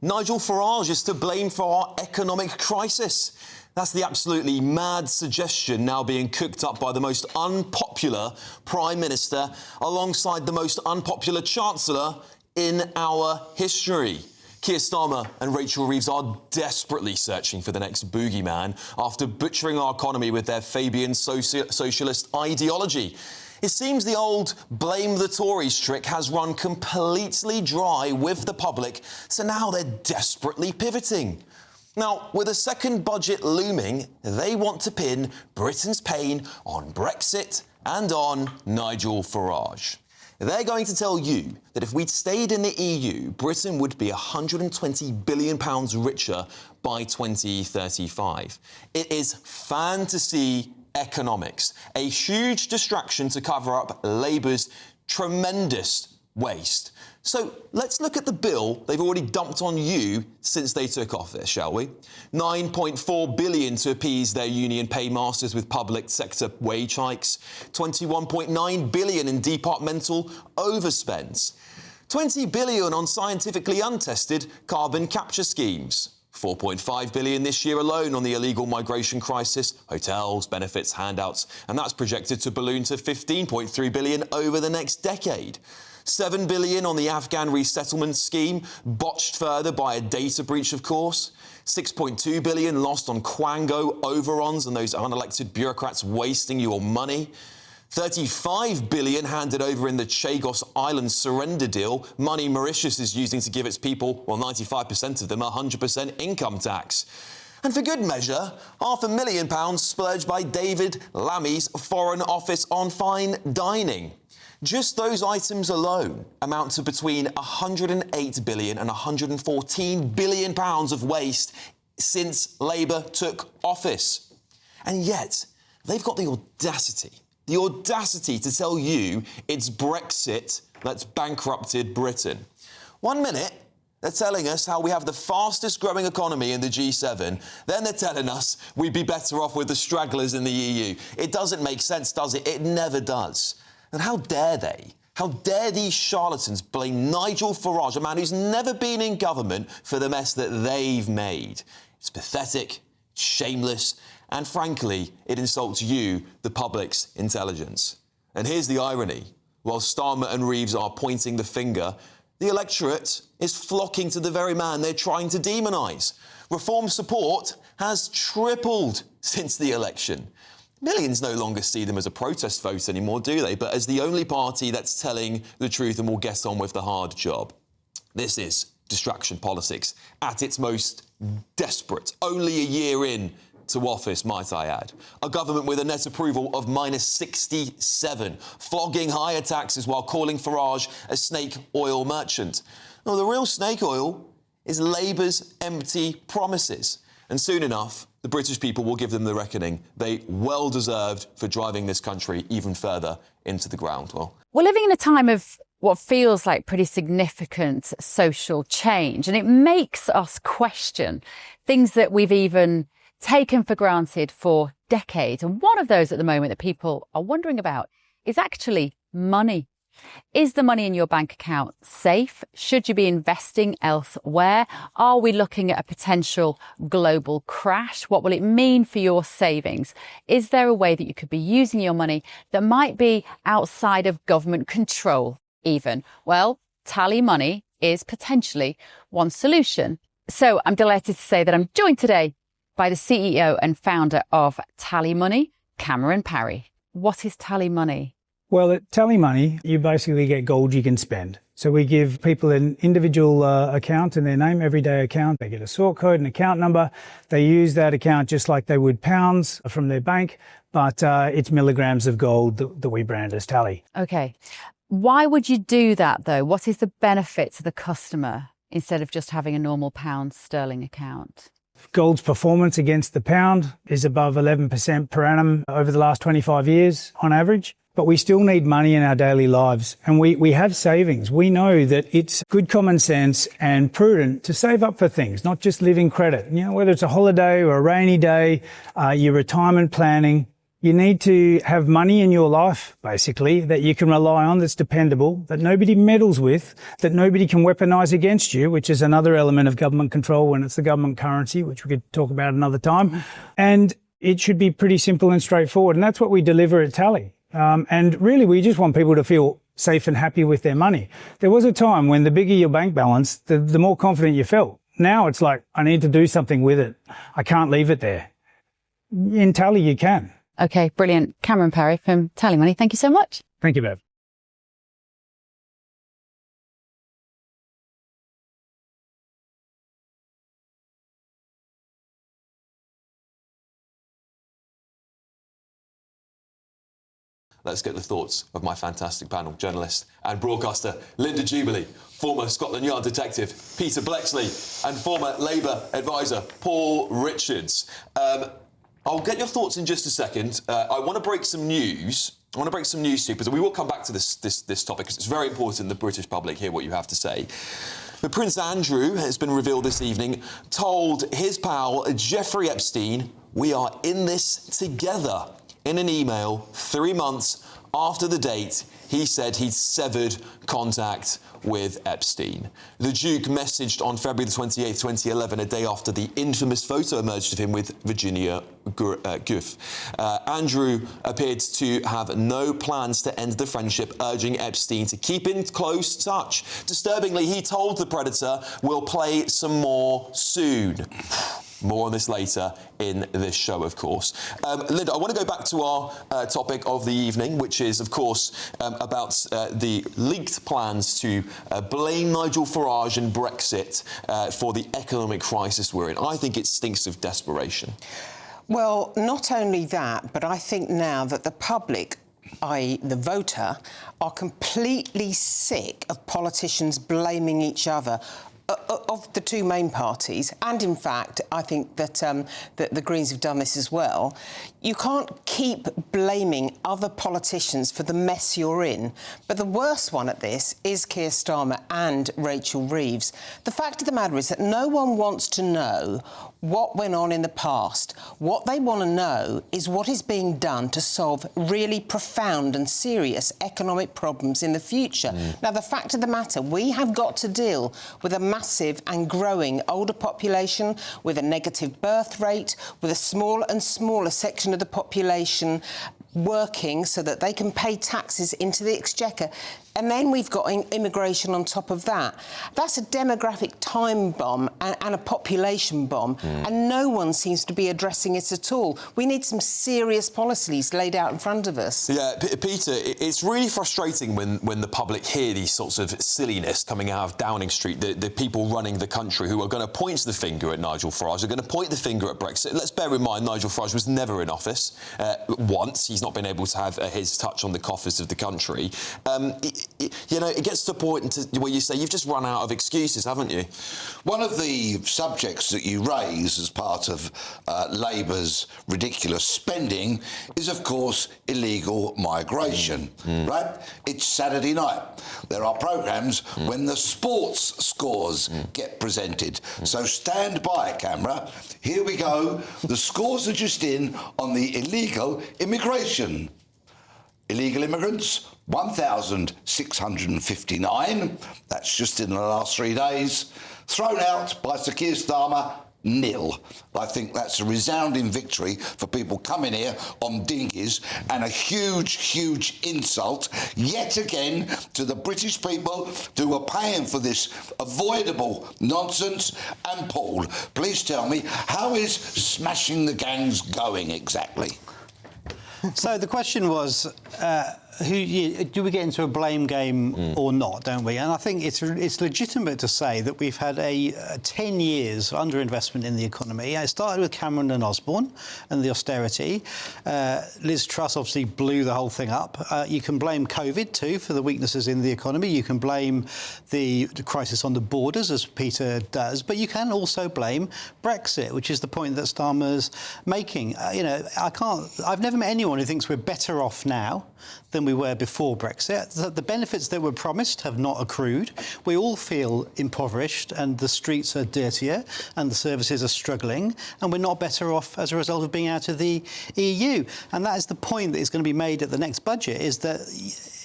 Nigel Farage is to blame for our economic crisis. That's the absolutely mad suggestion now being cooked up by the most unpopular Prime Minister alongside the most unpopular Chancellor in our history. Keir Starmer and Rachel Reeves are desperately searching for the next boogeyman after butchering our economy with their Fabian socialist ideology. It seems the old blame the Tories trick has run completely dry with the public, so now they're desperately pivoting. Now, with a second budget looming, they want to pin Britain's pain on Brexit and on Nigel Farage. They're going to tell you that if we'd stayed in the EU, Britain would be £120 billion richer by 2035. It is fantasy economics, a huge distraction to cover up Labour's tremendous waste. So let's look at the bill they've already dumped on you since they took office, shall we? £9.4 billion to appease their union paymasters with public sector wage hikes, £21.9 billion in departmental overspends, £20 billion on scientifically untested carbon capture schemes, £4.5 billion this year alone on the illegal migration crisis, hotels, benefits, handouts, and that's projected to balloon to £15.3 billion over the next decade. £7 billion on the Afghan resettlement scheme, botched further by a data breach, of course. £6.2 billion lost on Quango overruns and those unelected bureaucrats wasting your money. £35 billion handed over in the Chagos Island surrender deal, money Mauritius is using to give its people, well, 95% of them, 100% income tax. And for good measure, £500,000 splurged by David Lammy's Foreign Office on fine dining. Just those items alone amount to between £108 billion and £114 billion of waste since Labour took office. And yet, they've got the audacity to tell you it's Brexit that's bankrupted Britain. 1 minute, they're telling us how we have the fastest growing economy in the G7. Then they're telling us we'd be better off with the stragglers in the EU. It doesn't make sense, does it? It never does. And how dare they? How dare these charlatans blame Nigel Farage, a man who's never been in government, for the mess that they've made? It's pathetic, shameless, and frankly, it insults you, the public's intelligence. And here's the irony. While Starmer and Reeves are pointing the finger, the electorate is flocking to the very man they're trying to demonise. Reform support has tripled since the election. Millions no longer see them as a protest vote anymore, do they? But as the only party that's telling the truth and will get on with the hard job. This is distraction politics at its most desperate. Only a year in to office, might I add. A government with a net approval of -67, flogging higher taxes while calling Farage a snake oil merchant. Well, the real snake oil is Labour's empty promises. And soon enough, the British people will give them the reckoning they well deserved for driving this country even further into the ground. Well, we're living in a time of what feels like pretty significant social change, and it makes us question things that we've even taken for granted for decades. And one of those at the moment that people are wondering about is actually money. Is the money in your bank account safe? Should you be investing elsewhere? Are we looking at a potential global crash? What will it mean for your savings? Is there a way that you could be using your money that might be outside of government control even? Well, TallyMoney is potentially one solution. So I'm delighted to say that I'm joined today by the CEO and founder of TallyMoney, Cameron Parry. What is TallyMoney? Well, at TallyMoney, you basically get gold you can spend. So we give people an individual account in their name, everyday account. They get a sort code, an account number. They use that account just like they would pounds from their bank, but it's milligrams of gold that we brand as Tally. Okay. Why would you do that, though? What is the benefit to the customer instead of just having a normal pound sterling account? Gold's performance against the pound is above 11% per annum over the last 25 years on average. But we still need money in our daily lives, and we have savings. We know that it's good common sense and prudent to save up for things, not just living credit. You know, whether it's a holiday or a rainy day, your retirement planning, You need to have money in your life, basically, that you can rely on, that's dependable, that nobody meddles with, that nobody can weaponise against you, which is another element of government control when it's the government currency, which we could talk about another time. And it should be pretty simple and straightforward. And that's what we deliver at Tally. And really, we just want people to feel safe and happy with their money. There was a time when the bigger your bank balance, the more confident you felt. Now it's like, I need to do something with it. I can't leave it there. In Tally, you can. OK, brilliant. Cameron Parry from TallyMoney, thank you so much. Thank you, Bev. Let's get the thoughts of my fantastic panel, journalist and broadcaster Linda Jubilee, former Scotland Yard detective Peter Blexley, and former Labour advisor Paul Richards. I'll get your thoughts in just a second. I want to break some news. I want to break some news to you, because we will come back to this topic, because it's very important the British public hear what you have to say. But Prince Andrew, has been revealed this evening, told his pal Jeffrey Epstein, "We are in this together," in an email 3 months after the date he said he'd severed contact with Epstein. The Duke messaged on February the 28th, 2011, a day after the infamous photo emerged of him with Virginia Goff. Andrew appeared to have no plans to end the friendship, urging Epstein to keep in close touch. Disturbingly, he told the Predator, "We'll play some more soon." More on this later in this show, of course. Linda, I want to go back to our topic of the evening, which is, of course, about the leaked plans to blame Nigel Farage and Brexit for the economic crisis we're in. I think it stinks of desperation. Well, not only that, but I think now that the public, i.e. the voter, are completely sick of politicians blaming each other of the two main parties, and in fact, I think that the Greens have done this as well. You can't keep blaming other politicians for the mess you're in. But the worst one at this is Keir Starmer and Rachel Reeves. The fact of the matter is that no one wants to know what went on in the past. What they want to know is what is being done to solve really profound and serious economic problems in the future. Now, the fact of the matter, we have got to deal with a massive and growing older population, with a negative birth rate, with a smaller and smaller section of the population working so that they can pay taxes into the exchequer. And then we've got immigration on top of that. That's a demographic time bomb and a population bomb, and no one seems to be addressing it at all. We need some serious policies laid out in front of us. Yeah, Peter, it's really frustrating when the public hear these sorts of silliness coming out of Downing Street, the people running the country who are going to point the finger at Nigel Farage, are going to point the finger at Brexit. Let's bear in mind, Nigel Farage was never in office once. He's not been able to have his touch on the coffers of the country. You know, it gets to a point where you say you've just run out of excuses, haven't you? One of the subjects that you raise as part of Labour's ridiculous spending is, of course, illegal migration, right? It's Saturday night. There are programmes when the sports scores get presented. So stand by, camera. Here we go. The scores are just in on the illegal immigration. Illegal immigrants, 1,659. That's just in the last 3 days. Thrown out by Sir Keir Starmer, nil. I think that's a resounding victory for people coming here on dinghies, and a huge, huge insult yet again to the British people who are paying for this avoidable nonsense. And Paul, please tell me, how is smashing the gangs going exactly? So the question was, do we get into a blame game or not, don't we? And I think it's legitimate to say that we've had a 10 years underinvestment in the economy. It started with Cameron and Osborne and the austerity. Liz Truss obviously blew the whole thing up. You can blame COVID too for the weaknesses in the economy. You can blame the crisis on the borders, as Peter does, but you can also blame Brexit, which is the point that Starmer's making. You know, I've never met anyone who thinks we're better off now than we were before Brexit. The benefits that were promised have not accrued. We all feel impoverished, and the streets are dirtier, and the services are struggling, and we're not better off as a result of being out of the EU. And that is the point that is going to be made at the next budget, is that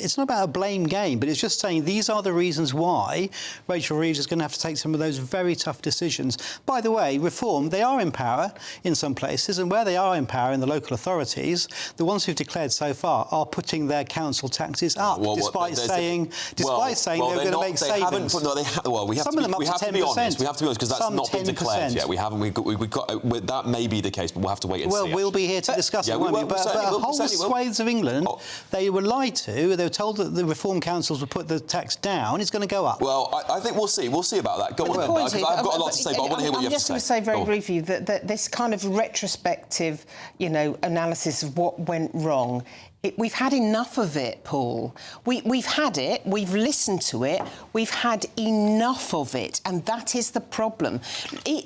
it's not about a blame game, but it's just saying these are the reasons why Rachel Reeves is going to have to take some of those very tough decisions. By the way, Reform, they are in power in some places, and where they are in power in the local authorities, the ones who've declared so far are putting their council taxes up, despite saying they're going to make savings. We have to be honest. We have to be honest, because that's not been declared yet. We haven't. That may be the case, but we'll have to wait and see. Well, we'll be here to discuss it, won't we? But whole swathes of England, they were lied to. They were told that the Reform councils would put the tax down. It's going to go up. Well, I think we'll see. We'll see about that. Go on, then. I've got a lot to say, but I want to hear what you have to say. I'm just going to say very briefly that this kind of retrospective, analysis of what went wrong, we've had enough of it, Paul. We've had it, we've listened to it, we've had enough of it, and that is the problem.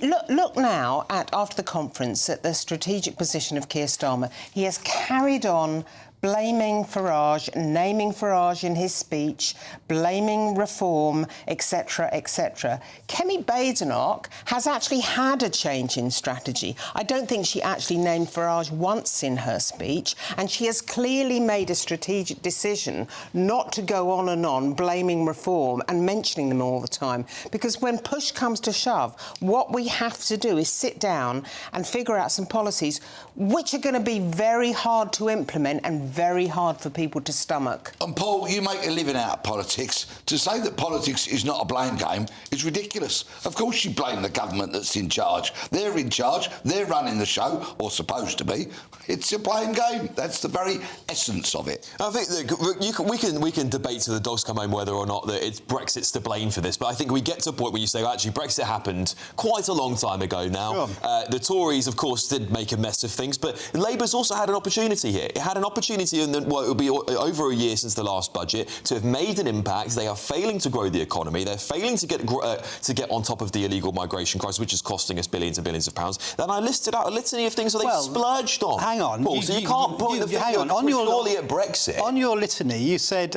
Look now, after the conference, at the strategic position of Keir Starmer. He has carried on blaming Farage, naming Farage in his speech, blaming Reform, etc., etc. Kemi Badenoch has actually had a change in strategy. I don't think she actually named Farage once in her speech, and she has clearly made a strategic decision not to go on and on blaming Reform and mentioning them all the time. Because when push comes to shove, what we have to do is sit down and figure out some policies which are going to be very hard to implement and very hard for people to stomach. And Paul, you make a living out of politics. To say that politics is not a blame game is ridiculous. Of course you blame the government that's in charge. They're in charge, they're running the show, or supposed to be. It's a blame game. That's the very essence of it. I think that we can debate till the dogs come home whether or not that it's Brexit's to blame for this, but I think we get to a point where you say, actually, Brexit happened quite a long time ago now. Sure. The Tories, of course, did make a mess of things, but Labour's also had an opportunity here. It had an opportunity in it will be over a year since the last budget to have made an impact. They are failing to grow the economy. They're failing to get on top of the illegal migration crisis, which is costing us billions and billions of pounds. Then I listed out a litany of things that they splurged on. Hang on. Paul, so you can't point the finger purely at Brexit. On your litany, you said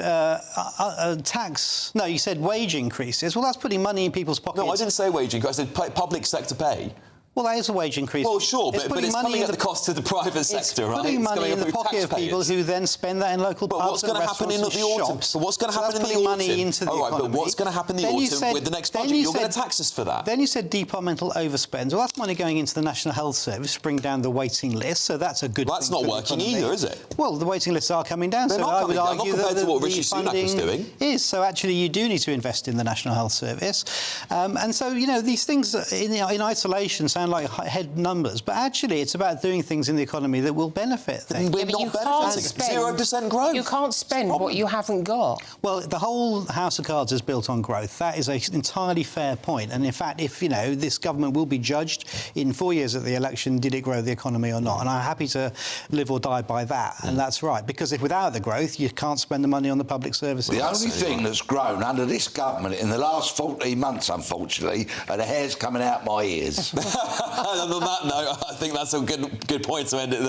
tax... No, you said wage increases. Well, that's putting money in people's pockets. No, I didn't say wage increase. I said public sector pay. Well, that is a wage increase. Well, sure, but it's coming at the cost to the private sector, right? It's putting money in the pocket of people who then spend that in local pubs and restaurants and shops. But what's going to happen in the autumn? Money into the economy. But what's going to happen in the autumn with the next budget? You're going to tax us for that. Then you said departmental overspends. Well, that's money going into the National Health Service to bring down the waiting list, so that's a good thing. That's not working either, is it? Well, the waiting lists are coming down, so I would argue that the funding is. So actually, you do need to invest in the National Health Service. And so, these things in isolation sound like head numbers, but actually it's about doing things in the economy that will benefit things. We're not benefiting. 0% growth. You can't spend what you haven't got. Well, the whole House of Cards is built on growth. That is an entirely fair point. And in fact, if, this government will be judged in 4 years at the election, did it grow the economy or not? And I'm happy to live or die by that. And that's right. Because if without the growth, you can't spend the money on the public services. The only thing that's grown under this government in the last 14 months, unfortunately, are the hairs coming out my ears. On that note, I think that's a good point to end it there.